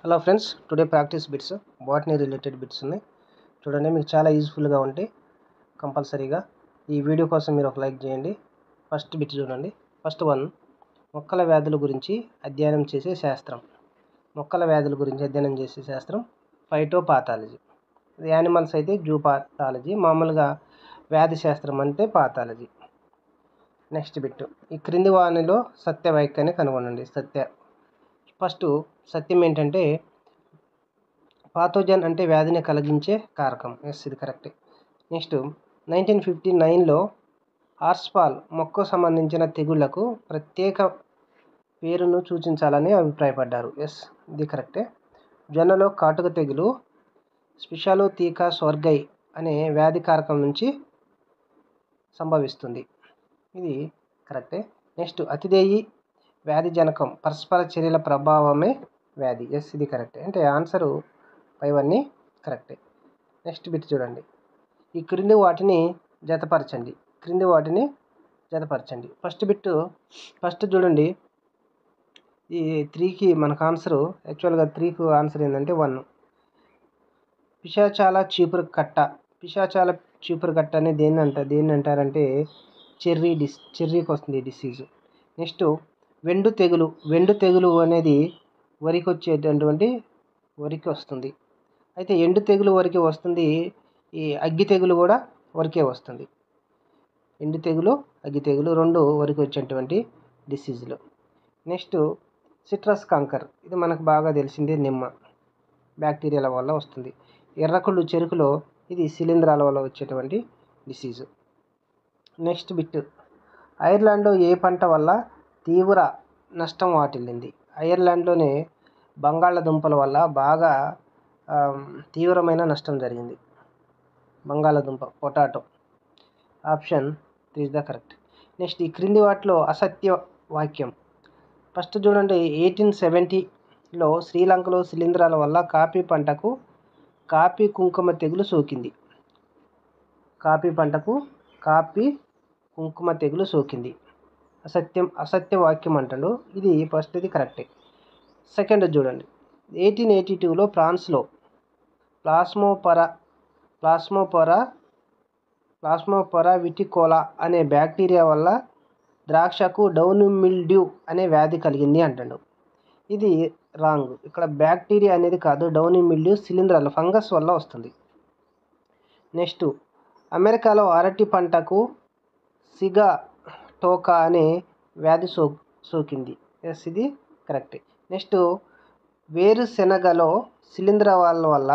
Hello friends, today practice bits botany related bits ఉన్నాయి. చూడండి, మీకు చాలా యూజ్ఫుల్గా ఉంటాయి. కంపల్సరీగా ఈ వీడియో కోసం మీరు ఒక లైక్ చేయండి. ఫస్ట్ బిట్ చూడండి. ఫస్ట్ వన్, మొక్కల వ్యాధుల గురించి అధ్యయనం చేసే శాస్త్రం. మొక్కల వ్యాధుల గురించి అధ్యయనం చేసే శాస్త్రం ఫైటోపాథాలజీ. ఇది యానిమల్స్ అయితే జూ పాథాలజీ, మామూలుగా వ్యాధి శాస్త్రం అంటే పాథాలజీ. నెక్స్ట్ బిట్, ఈ క్రింది వానిలో సత్య వాక్యాన్ని కనుగొనండి. ఫస్ట్ సత్యం ఏంటంటే పాథోజన్ అంటే వ్యాధిని కలిగించే కారకం. ఎస్, ఇది కరెక్టే. నెక్స్ట్ 1959లో హార్స్ఫాల్ మొక్కకు సంబంధించిన తెగుళ్లకు ప్రత్యేక పేరును సూచించాలని అభిప్రాయపడ్డారు. ఎస్, ఇది కరెక్టే. జొన్నలో కాటుక తెగులు స్పెషాలోథీకా స్వర్గై అనే వ్యాధి కారకం నుంచి సంభవిస్తుంది. ఇది కరెక్టే. నెక్స్ట్ అతిదేయి వ్యాధి జనకం పరస్పర చర్యల ప్రభావమే వ్యాధి. ఎస్, ఇది కరెక్టే. అంటే ఆన్సరు పైవన్నీ కరెక్టే. నెక్స్ట్ బిట్ చూడండి. ఈ క్రింది వాటిని జతపరచండి. ఫస్ట్ చూడండి, ఈ 3కి మనకు ఆన్సరు, యాక్చువల్గా 3కు ఆన్సర్ ఏంటంటే 1. పిశాచాల చీపురు కట్ట అని దేన్ని అంటారంటే చెర్రీకి వస్తుంది డిసీజు. నెక్స్ట్ వెండు తెగులు అనేది వరికి వస్తుంది. అయితే ఎండు తెగులు వరకే వస్తుంది. ఈ అగ్గి తెగులు కూడా వరకే వస్తుంది. ఎండు తెగులు, అగ్గి తెగులు రెండు వరకు వచ్చేటువంటి డిసీజులు. నెక్స్ట్ సిట్రస్ కాంకర్, ఇది మనకు బాగా తెలిసిందే, నిమ్మ బ్యాక్టీరియాల వల్ల వస్తుంది. ఎర్రకుళ్ళు చెరుకులో, ఇది శిలీంధ్రాల వల్ల వచ్చేటువంటి డిసీజు. నెక్స్ట్ బిట్, ఐర్లాండ్లో ఏ పంట వల్ల తీవ్ర నష్టం వాటిల్లింది? ఐర్లాండ్లోనే బంగాళాదుంపల వల్ల బాగా తీవ్రమైన నష్టం జరిగింది. బంగాళాదుంప, potato. Option 3 is the correct. Next ఈ క్రింది వాటిలో అసత్య వాక్యం. ఫస్ట్ చూడండి, 1870లో శ్రీలంకలో శిలీంధ్రాల వల్ల కాఫీ పంటకు కాఫీ కుంకుమ తెగులు సోకింది. కాఫీ కుంకుమ తెగులు సోకింది. అసత్య వాక్యం అంటాడు. ఇది ఫస్ట్, ఇది కరెక్టే. సెకండ్ చూడండి, 1882లో ఫ్రాన్స్లో ప్లాస్మోపొరా విటికోలా అనే బ్యాక్టీరియా వల్ల ద్రాక్షకు డౌన్ మిల్డ్యూ అనే వ్యాధి కలిగింది అంటాడు. ఇది రాంగ్. ఇక్కడ బ్యాక్టీరియా అనేది కాదు, డౌన్ మిల్డ్యూ శిలీంధ్రాలు, ఫంగస్ వల్ల వస్తుంది. నెక్స్ట్, అమెరికాలో అరటి పంటకు సిగటోకా అనే వ్యాధి సోకింది. ఎస్, ఇది కరెక్టే. నెక్స్ట్, వేరుశెనగలో శిలీంధ్రాల వల్ల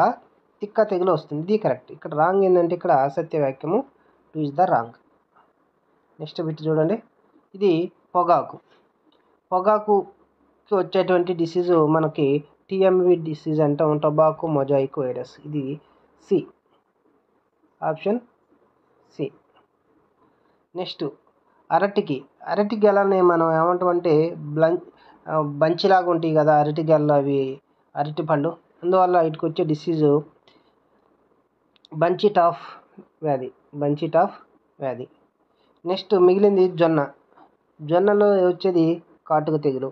తిక్క తెగులు వస్తుంది. ఇది కరెక్ట్. ఇక్కడ రాంగ్ ఏంటంటే ఇక్కడ అసత్య వాక్యము 2 is the wrong. Next bit చూడండి, ఇది పొగాకుకి వచ్చేటువంటి డిసీజు మనకి టీఎంవి డిసీజ్ అంటాం, టొబాకో మొజాయిక్ వైరస్. ఇది సి, ఆప్షన్ సి. నెక్స్ట్ అరటి గెలని మనం ఏమంటామంటే బంచిలాగా ఉంటాయి కదా అరటి గెలలు, అవి అరటి పళ్ళు, అందువల్ల వీటికి వచ్చే డిసీజు బంచిట్ ఆఫ్ వ్యాధి. నెక్స్ట్ మిగిలింది జొన్నలో వచ్చేది కాటుక తెగులు.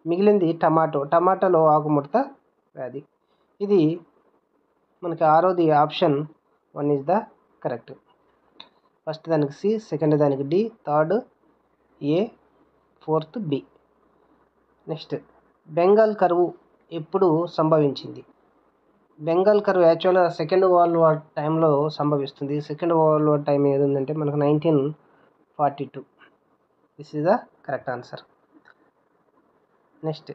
మిగిలింది టమాటాలో ఆకుముడత వ్యాధి. ఇది మనకి 6వది, option 1 is the correct. First దానికి సి, సెకండ్ దానికి D, third A, fourth B. Next, Bengal కరువు ఎప్పుడు సంభవించింది? బెంగాల్ కరువు యాక్చువల్గా సెకండ్ వరల్డ్ వార్ టైంలో సంభవిస్తుంది. సెకండ్ వరల్డ్ వార్ టైం ఏది ఉందంటే మనకు 1942. This is the correct answer. Next,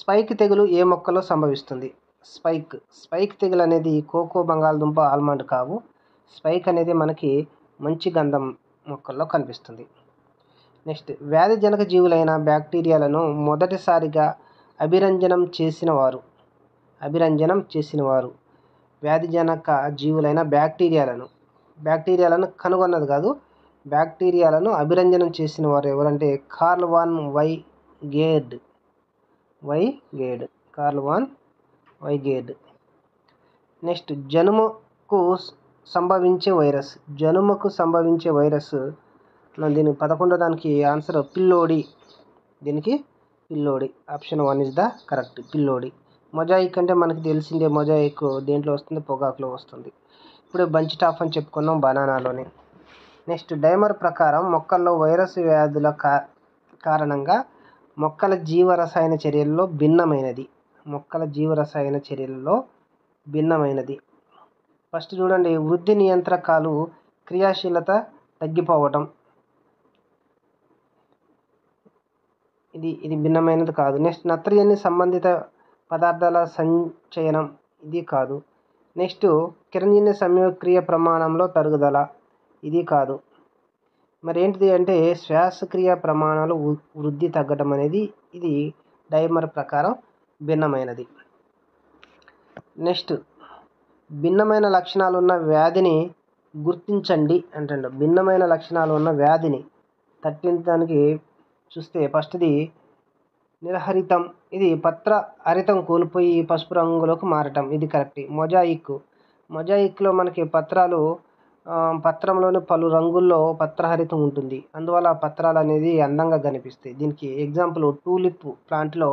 spike తెగులు ఏ మొక్కలో సంభవిస్తుంది? స్పైక్ తెగులు అనేది కోకో, బంగాళదుంప, ఆల్మండ్ కావు. స్పైక్ అనేది మనకి మంచి గంధం మొక్కల్లో కనిపిస్తుంది. నెక్స్ట్, వ్యాధి జనక జీవులైన బ్యాక్టీరియాలను మొదటిసారిగా అభిరంజనం చేసిన వారు వ్యాధి జనక జీవులైన బ్యాక్టీరియాలను కనుగొన్నది కాదు, బ్యాక్టీరియాలను అభిరంజనం చేసిన వారు ఎవరంటే కార్ల్ వాన్ వైగేర్డ్. నెక్స్ట్, జనుముకు సంభవించే వైరస్ దీనికి 11వ దానికి ఆన్సర్ పిల్లోడి. దీనికి పిల్లోడి. ఆప్షన్ 1 ఇస్ ద కరెక్ట్, పిల్లోడి. మొజాయిక్ అంటే మనకి తెలిసిందే, మొజాయిక్ దేంట్లో వస్తుంది, పొగాకులో వస్తుంది. ఇప్పుడు బంచ్ టాప్ అని చెప్పుకున్నాం బనానాలోని. నెక్స్ట్ డైమర్ ప్రకారం మొక్కల్లో వైరస్ వ్యాధుల కారణంగా మొక్కల జీవరసాయన చర్యల్లో భిన్నమైనది. ఫస్ట్ చూడండి, వృద్ధి నియంత్రకాలు క్రియాశీలత తగ్గిపోవటం, ఇది భిన్నమైనది కాదు. నెక్స్ట్ నత్రజని సంబంధిత పదార్థాల సంచయనం, ఇది కాదు. నెక్స్ట్ కిరణజన్య సంయోగక్రియ ప్రమాణంలో తరుగుదల, ఇది కాదు. మరి ఏంటిది అంటే శ్వాసక్రియ ప్రమాణాలు వృద్ధి తగ్గడం అనేది ఇది డైమర్ ప్రకారం భిన్నమైనది. నెక్స్ట్ భిన్నమైన లక్షణాలు ఉన్న వ్యాధిని గుర్తించండి అంటాడు. భిన్నమైన లక్షణాలు ఉన్న వ్యాధిని తట్టించడానికి చూస్తే ఫస్ట్ది నిర్హరితం, ఇది పత్ర హరితం కోల్పోయి పసుపు రంగులోకి మారటం, ఇది కరెక్ట్. మొజాయిక్లో మనకి పత్రంలోని పలు రంగుల్లో పత్రహరితం ఉంటుంది, అందువల్ల పత్రాలు అనేది అందంగా కనిపిస్తాయి. దీనికి ఎగ్జాంపుల్ టూలిప్ ప్లాంట్లో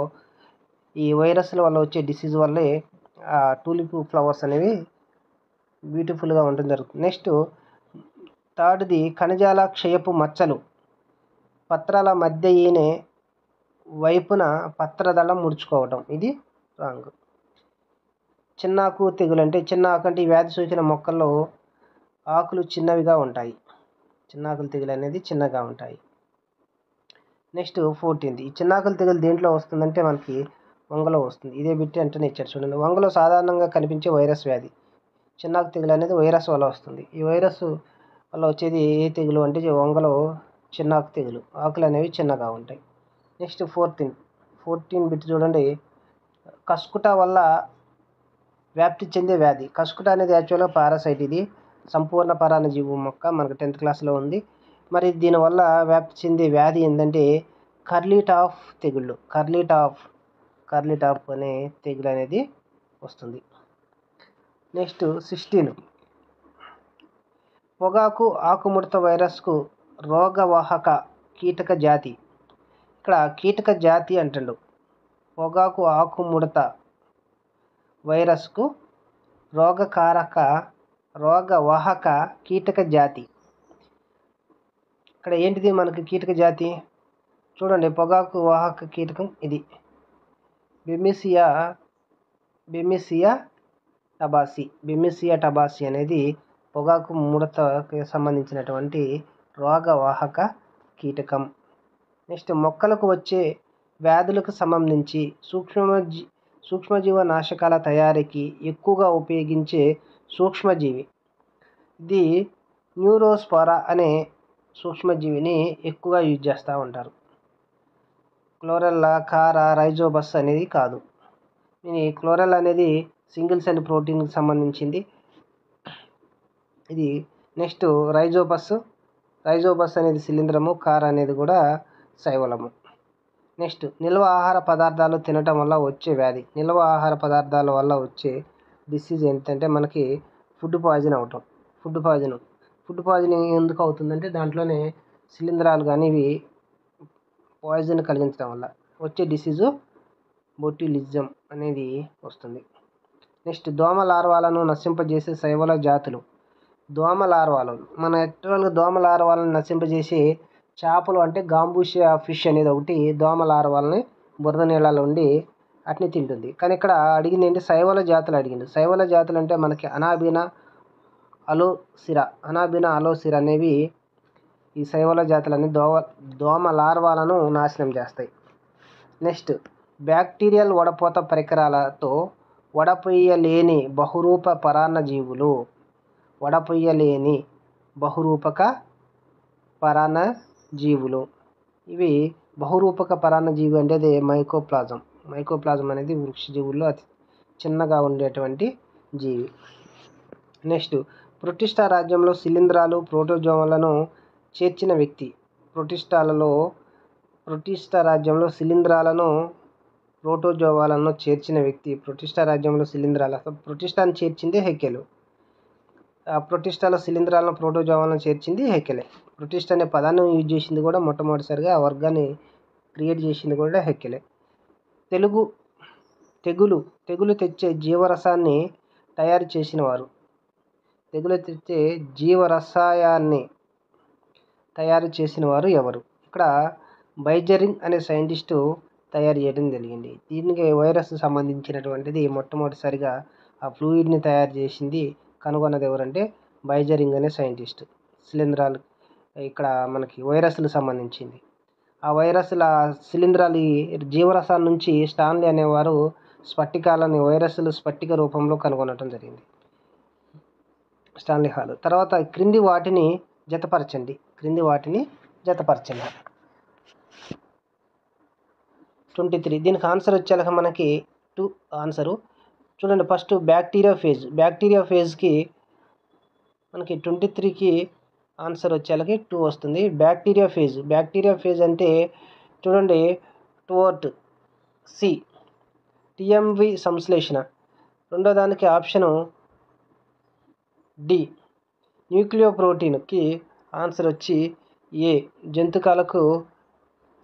ఈ వైరస్ల వల్ల వచ్చే డిసీజ్ వల్లే టూలిప్ ఫ్లవర్స్ అనేవి బ్యూటిఫుల్గా ఉండడం జరుగుతుంది. నెక్స్ట్ థర్డ్ది కణజాల క్షయపు మచ్చలు, పత్రాల మధ్య ఈనే వైపున పత్రదళం ముడుచుకోవటం, ఇది రాంగ్. చిన్నాకు తెగులు అంటే చిన్నాకు అంటే ఈ వ్యాధి సోకిన మొక్కల్లో ఆకులు చిన్నవిగా ఉంటాయి, చిన్నాకుల తెగులు అనేది చిన్నగా ఉంటాయి. నెక్స్ట్ 14th, ఈ చిన్నాకుల తెగులు దేంట్లో వస్తుందంటే మనకి వంగలో వస్తుంది. ఇదే బిట్టి అంటే ఇచ్చారు చూడండి. వంగలో సాధారణంగా కనిపించే వైరస్ వ్యాధి చిన్నాకు తెగులు అనేది వైరస్ వల్ల వస్తుంది. ఈ వైరస్ వల్ల వచ్చేది ఏ తెగులు అంటే వంగలో చిన్నాకు తెగులు, ఆకులు అనేవి చిన్నగా ఉంటాయి. నెక్స్ట్ 14 బిట్ చూడండి, కస్కుట వల్ల వ్యాప్తి చెందే వ్యాధి. కస్కుట అనేది యాక్చువల్గా పారాసైట్, ఇది సంపూర్ణ పరాన్నజీవి మొక్క, మనకు 10th క్లాస్లో ఉంది. మరి దీనివల్ల వ్యాప్తి చెందే వ్యాధి ఏంటంటే కర్లీ టాప్ తెగుళ్ళు, కర్లీ టాప్ అనే తెగులు అనేది వస్తుంది. నెక్స్ట్ 16, పొగాకు ఆకుముడత వైరస్కు రోగవాహక కీటక జాతి. ఇక్కడ కీటక జాతి అంటాడు, పొగాకు ఆకుముడత వైరస్కు రోగవాహక కీటక జాతి. ఇక్కడ ఏంటిది మనకి కీటక జాతి చూడండి, పొగాకు వాహక కీటకం ఇది బెమిసియా టబాసి అనేది పొగాకు ముడతకి సంబంధించినటువంటి రోగవాహక కీటకం. నెక్స్ట్ మొక్కలకు వచ్చే వ్యాధులకు సంబంధించి సూక్ష్మజీవ నాశకాల తయారీకి ఎక్కువగా ఉపయోగించే సూక్ష్మజీవి, ఇది న్యూరోస్పోరా అనే సూక్ష్మజీవిని ఎక్కువగా యూజ్ చేస్తూ ఉంటారు. క్లోరెల్లా, కారా, రైజోబస్ అనేది కాదు. ఇది క్లోరెల్లా అనేది సింగిల్ సెల్ ప్రోటీన్కి సంబంధించింది, ఇది. నెక్స్ట్ రైజోబస్ అనేది శిలీంధ్రము, కారా అనేది కూడా శైవలము. నెక్స్ట్ నిల్వ ఆహార పదార్థాలు తినటం వల్ల వచ్చే వ్యాధి. నిల్వ ఆహార పదార్థాల వల్ల వచ్చే డిసీజ్ ఏంటంటే మనకి ఫుడ్ పాయిజన్ ఎందుకు అవుతుందంటే దాంట్లోనే శిలీంధ్రాలు కానీ ఇవి పాయిజన్ కలిగించడం వల్ల వచ్చే డిసీజు బొట్యులిజం అనేది వస్తుంది. నెక్స్ట్ దోమ లార్వాలను నశింపజేసే శైవల జాతులు. దోమ లార్వాలను నశింపజేసే చేపలు అంటే గాంబూషియా ఫిష్ అనేది ఒకటి దోమ లార్వాలని బురద నీళ్ళలో ఉండి వాటిని తింటుంది. కానీ ఇక్కడ అడిగింది ఏంటి, శైవల జాతులు అడిగింది. శైవల జాతులు అంటే మనకి అనాబినా అలోసిరా అనేవి ఈ శైవల జాతులని దోమ లార్వాలను నాశనం చేస్తాయి. నెక్స్ట్ బ్యాక్టీరియల్ వడపోత పరికరాలతో వడపోయలేని బహురూపక పరాన్నజీవులు. ఇవి బహురూపక పరాన్నజీవి అంటే మైకోప్లాజం అనేది వృక్షజీవుల్లో అతి చిన్నగా ఉండేటువంటి జీవి. నెక్స్ట్ ప్రొటిస్టా రాజ్యంలో శిలీంధ్రాలు ప్రోటోజోవాలను చేర్చిన వ్యక్తి. ప్రొటిస్టా రాజ్యంలో శిలీంధ్రాలను ప్రోటోజోవాలను చేర్చిన వ్యక్తి. ప్రొటిస్టాను చేర్చింది హెకెలు. ప్రొటిస్టాలో శిలీంధ్రాలను ప్రోటోజోవాలను చేర్చింది హెకెలే. ప్రొటిస్ట్ అనే పదాన్ని యూజ్ చేసింది కూడా మొట్టమొదటిసారిగా ఆ వర్గాన్ని క్రియేట్ చేసింది కూడా హెక్కెలే. తెగులు తెచ్చే జీవరసాన్ని తయారు చేసిన వారు. తెగులు తెచ్చే జీవరసాయాన్ని తయారు చేసిన వారు ఎవరు? ఇక్కడ బైజరింగ్ అనే సైంటిస్టు తయారు చేయడం జరిగింది. దీనికి వైరస్ సంబంధించినటువంటిది మొట్టమొదటిసారిగా ఆ ఫ్లూయిడ్ని తయారు చేసింది, కనుగొన్నది ఎవరంటే బైజరింగ్ అనే సైంటిస్ట్. శిలీంధ్రాలు ఇక్కడ మనకి వైరస్లకు సంబంధించింది. ఆ వైరస్ల శిలీంధ్రాలు ఈ జీవరసాల నుంచి స్టాన్లీ అనేవారు వైరస్లు స్ఫటిక రూపంలో కనుగొనడం జరిగింది. Stanley hall. తర్వాత క్రింది వాటిని జతపరచండి. 23. దీనికి ఆన్సర్ వచ్చేలాగా మనకి 2 ఆన్సరు చూడండి. ఫస్ట్ బ్యాక్టీరియా ఫేజ్కి మనకి 23కి ఆన్సర్ వచ్చేలాగా 2 వస్తుంది. బ్యాక్టీరియా ఫేజ్ అంటే చూడండి, టువర్ట్ సి టిఎంవి సంశ్లేషణ. రెండో దానికి ఆప్షను డి న్యూక్లియోప్రోటీన్కి ఆన్సర్ వచ్చి ఏ జంతుకాలకు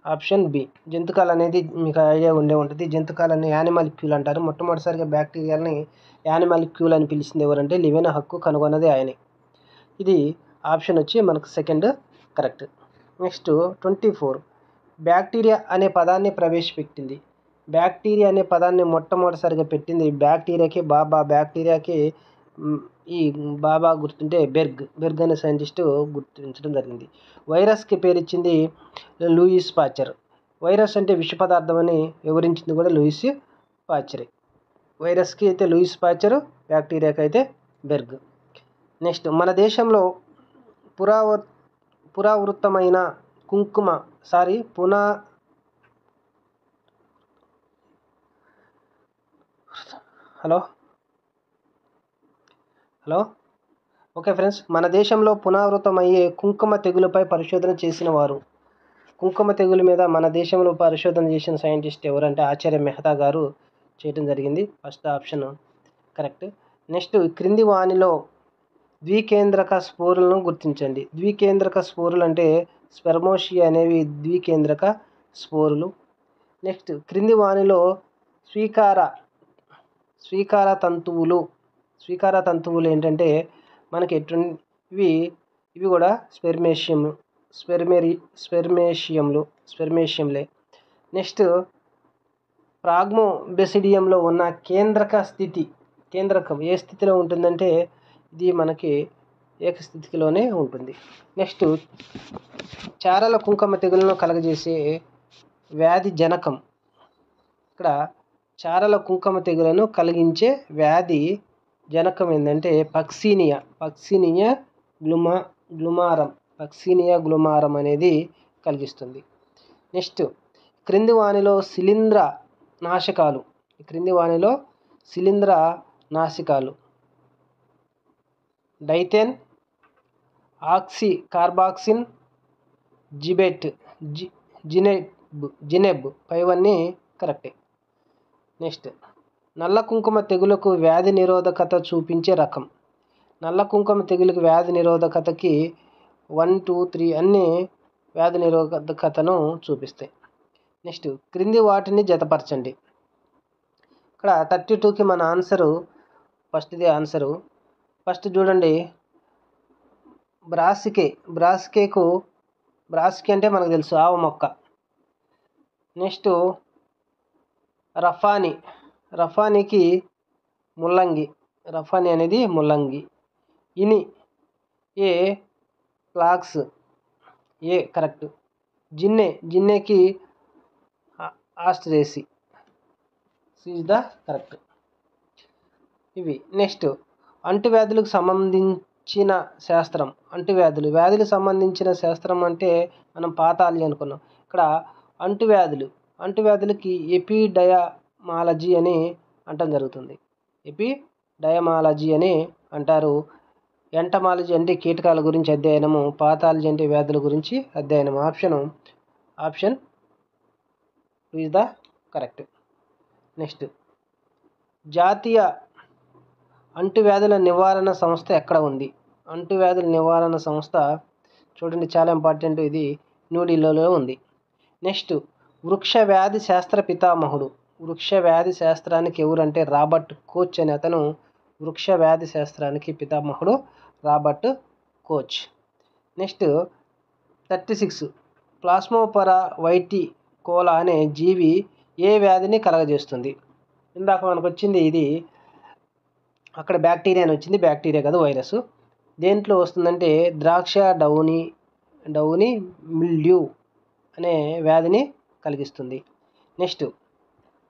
ఆప్షన్ బి. జంతుకాలు అనేది మీకు ఐడియా ఉంటుంది. జంతుకాలు అని యానిమాలిక్యూల్ అంటారు. మొట్టమొదటిసారిగా బ్యాక్టీరియాని యానిమాలిక్యూల్ అని పిలిచింది ఎవరంటే లివెనహక్కు, కనుగొన్నది ఆయనే. ఇది ఆప్షన్ వచ్చి మనకు సెకండ్ కరెక్ట్. నెక్స్ట్ 24. బ్యాక్టీరియా అనే పదాన్ని ప్రవేశపెట్టింది. బ్యాక్టీరియా అనే పదాన్ని మొట్టమొదటిసారిగా పెట్టింది బ్యాక్టీరియాకి ఈ బాబా గుర్తుంటే బెర్గ్ అనే సైంటిస్టు గుర్తించడం జరిగింది. వైరస్కి పేరిచ్చింది లూయిస్ పాస్చర్. వైరస్ అంటే విష పదార్థం అని వివరించింది కూడా లూయిస్ పాస్చరే. వైరస్కి అయితే లూయిస్ పాస్చర్, బ్యాక్టీరియాకి అయితే బెర్గ్. నెక్స్ట్ మన దేశంలో పురావృతమైన కుంకుమ హలో ఓకే ఫ్రెండ్స్, మన దేశంలో పునరావృతమయ్యే కుంకుమ తెగులుపై పరిశోధన చేసిన వారు. కుంకుమ తెగులు మీద మన దేశంలో పరిశోధన చేసిన సైంటిస్ట్ ఎవరంటే ఆచార్య మెహతా గారు చేయడం జరిగింది. First option correct. నెక్స్ట్ క్రింది వానిలో ద్వికేంద్రక స్పోరులను గుర్తించండి. ద్వికేంద్రక స్పోరులు అంటే స్పెర్మోషియా అనేవి ద్వికేంద్రక స్పోరులు. నెక్స్ట్ క్రింది వానిలో స్వీకార తంతువులు ఏంటంటే మనకి ఇవి కూడా స్పెర్మేషియంలే. నెక్స్ట్ ప్రాగ్మోబెసిడియంలో ఉన్న కేంద్రకం ఏ స్థితిలో ఉంటుందంటే ఇది మనకి ఏకస్థితిలోనే ఉంటుంది. నెక్స్ట్ చారల కుంకుమ తెగులను కలగజేసే వ్యాధి జనకం. ఇక్కడ చారల కుంకుమ తెగులను కలిగించే వ్యాధి జనకం ఏంటంటే పక్సినియా గ్లుమారం అనేది కలిగిస్తుంది. నెక్స్ట్ క్రింది వానిలో శిలీంద్ర నాశకాలు డైథేన్, ఆక్సికార్బాక్సిన్, జినెబ్ పైవన్నీ కరెక్టే. నెక్స్ట్ నల్ల కుంకుమ తెగులకు వ్యాధి నిరోధకత చూపించే రకం. నల్ల కుంకుమ తెగులుకి వ్యాధి నిరోధకతకి 1, 2, 3 అన్నీ వ్యాధి నిరోధకతను చూపిస్తాయి. నెక్స్ట్ క్రింది వాటిని జతపరచండి. ఇక్కడ 32కి మన ఆన్సరు ఫస్ట్ చూడండి, బ్రాసికే అంటే మనకు తెలుసు ఆవు మొక్క. నెక్స్ట్ రఫానీకి రఫానీ అనేది ముల్లంగి. Flax correct. జిన్నెకి ఆస్ట్రేసి ఈజ్ ద కరెక్ట్. ఇవి. నెక్స్ట్ అంటువ్యాధులకు సంబంధించిన శాస్త్రం. వ్యాధులకు సంబంధించిన శాస్త్రం అంటే మనం పాథాలజీ అనుకున్నాం. ఇక్కడ అంటువ్యాధులకి ఎపిడయామాలజీ అని అంటం జరుగుతుంది. ఎపిడయామాలజీ అని అంటారు. ఎంటమాలజీ అంటే కీటకాల గురించి అధ్యయనము, పాథాలజీ అంటే వ్యాధుల గురించి అధ్యయనం. Option 2 is the correct. Next జాతీయ అంటువ్యాధుల నివారణ సంస్థ ఎక్కడ ఉంది? అంటువ్యాధుల నివారణ సంస్థ చూడండి, చాలా ఇంపార్టెంట్. ఇది న్యూఢిల్లీలో ఉంది. నెక్స్ట్ వృక్ష వ్యాధి శాస్త్ర పితామహుడు. వృక్ష వ్యాధి శాస్త్రానికి ఎవరంటే రాబర్ట్ కోచ్ అనే అతను వృక్ష వ్యాధి శాస్త్రానికి పితామహుడు రాబర్ట్ కోచ్. నెక్స్ట్ 36 ప్లాస్మోపరా వైటికోలా అనే జీవి ఏ వ్యాధిని కలగజేస్తుంది? ఇందాక మనకు వచ్చింది ఇది, అక్కడ బ్యాక్టీరియా అని వచ్చింది, బ్యాక్టీరియా కాదు వైరస్. దేంట్లో వస్తుందంటే ద్రాక్ష డౌని మిల్డ్యూ అనే వ్యాధిని కలిగిస్తుంది. నెక్స్ట్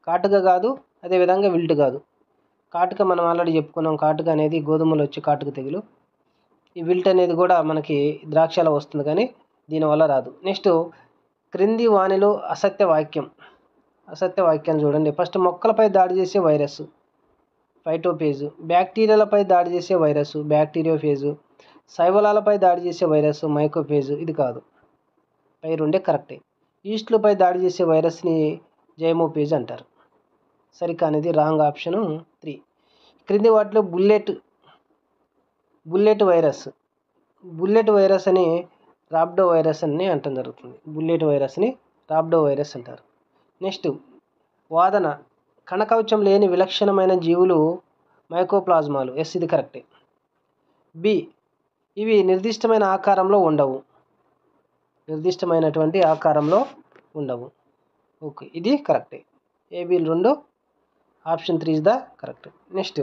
కాటుక కాదు, అదేవిధంగా విల్ట్ కాదు. కాటుక మనం ఆల్రెడీ చెప్పుకున్నాం, కాటుక అనేది గోధుమలు వచ్చి కాటుక తెగులు. ఈ విల్ట్ అనేది కూడా మనకి ద్రాక్షలో వస్తుంది కానీ దీనివల్ల రాదు. నెక్స్ట్ క్రింది వానిలో అసత్య వాక్యాన్ని చూడండి. ఫస్ట్ మొక్కలపై దాడి చేసే వైరస్ ఫైటోఫేజు, బ్యాక్టీరియాలపై దాడి చేసే వైరస్ బ్యాక్టీరియోఫేజు, శైవలాలపై దాడి చేసే వైరస్ మైకోఫేజు. ఇది కాదు, పై రెండే కరెక్టే. ఈస్ట్లపై దాడి చేసే వైరస్ని జైమోఫేజ్ అంటారు. సరికానిది రాంగ్ ఆప్షను 3. క్రింది వాటిలో బుల్లెట్ వైరస్ అని రాబ్డో వైరస్ అని అంటం జరుగుతుంది. బుల్లెట్ వైరస్ని రాబ్డో వైరస్ అంటారు. నెక్స్ట్ వాదన, కణకవచం లేని విలక్షణమైన జీవులు మైకోప్లాజ్మాలు. ఎస్, ఇది కరెక్టే. బి, ఇవి నిర్దిష్టమైన ఆకారంలో ఉండవు. నిర్దిష్టమైనటువంటి ఆకారంలో ఉండవు. ఓకే, ఇది కరెక్టే. ఏబీలు రెండు, option 3 is the correct. Next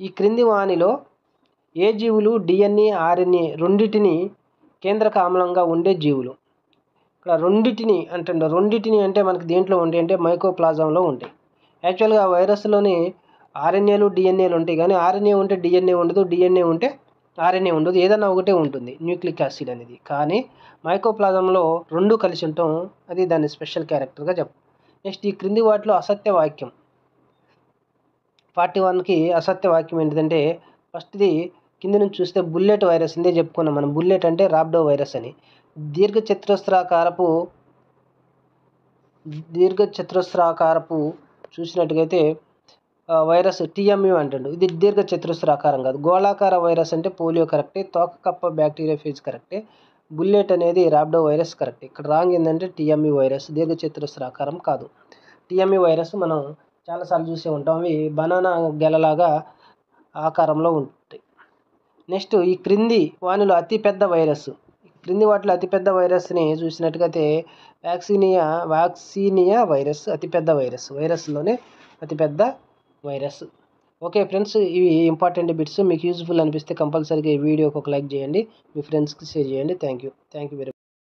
ఈ క్రింది వానిలో ఏ జీవులు డిఎన్ఏ ఆర్ఎన్ఏ రెండింటిని కేంద్రక ఆమ్లంగా ఉండే జీవులు? ఇక్కడ రెండింటిని అంటే మనకి దేంట్లో ఉంటాయి అంటే మైకోప్లాజంలో ఉంటాయి. యాక్చువల్గా వైరస్లోని ఆర్ఎన్ఏలు డిఎన్ఏలు ఉంటాయి, కానీ ఆర్ఎన్ఏ ఉంటే డిఎన్ఏ ఉండదు, డిఎన్ఏ ఉంటే ఆర్ఎన్ఏ ఉండదు, ఏదైనా ఒకటే ఉంటుంది న్యూక్లిక్ యాసిడ్ అనేది. కానీ మైకోప్లాజంలో రెండు కలిసి ఉంటాం, అది దాన్ని స్పెషల్ క్యారెక్టర్గా చెప్పు. నెక్స్ట్ ఈ క్రింది వాటిలో అసత్య వాక్యం 41కి అసత్య వాక్యం ఏంటిదంటే ఫస్ట్ది కింద నుంచి చూస్తే బుల్లెట్ వైరస్ ఇందే చెప్పుకున్నాం మనం. బుల్లెట్ అంటే రాబ్డో వైరస్ అని. దీర్ఘచతురస్రాకారపు చూసినట్టుగైతే వైరస్ టీఎంయూ అంటాడు. ఇది దీర్ఘచతురస్రాకారం కాదు. గోళాకార వైరస్ అంటే పోలియో కరెక్టే. తోకకప్ప బ్యాక్టీరియా ఫేజ్ కరెక్టే. బుల్లెట్ అనేది రాబ్డో వైరస్ కరెక్టే. ఇక్కడ రాంగ్ ఏంటంటే టీఎంయూ వైరస్ దీర్ఘచతురస్రాకారం కాదు. టీఎంయూ వైరస్ మనం చాలాసార్లు చూసే ఉంటాం, అవి బనానా గెలలాగా ఆకారంలో ఉంటాయి. నెక్స్ట్ ఈ క్రింది వానిలో అతిపెద్ద అతిపెద్ద వైరస్ని చూసినట్టుగైతే వ్యాక్సినియా వైరస్ అతిపెద్ద వైరస్లోనే అతిపెద్ద వైరస్. ఓకే ఫ్రెండ్స్, ఇవి ఇంపార్టెంట్ బిట్స్. మీకు యూజ్ఫుల్ అనిపిస్తే కంపల్సరీగా ఈ వీడియోకి ఒక లైక్ చేయండి, మీ ఫ్రెండ్స్కి షేర్ చేయండి. Thank you very much.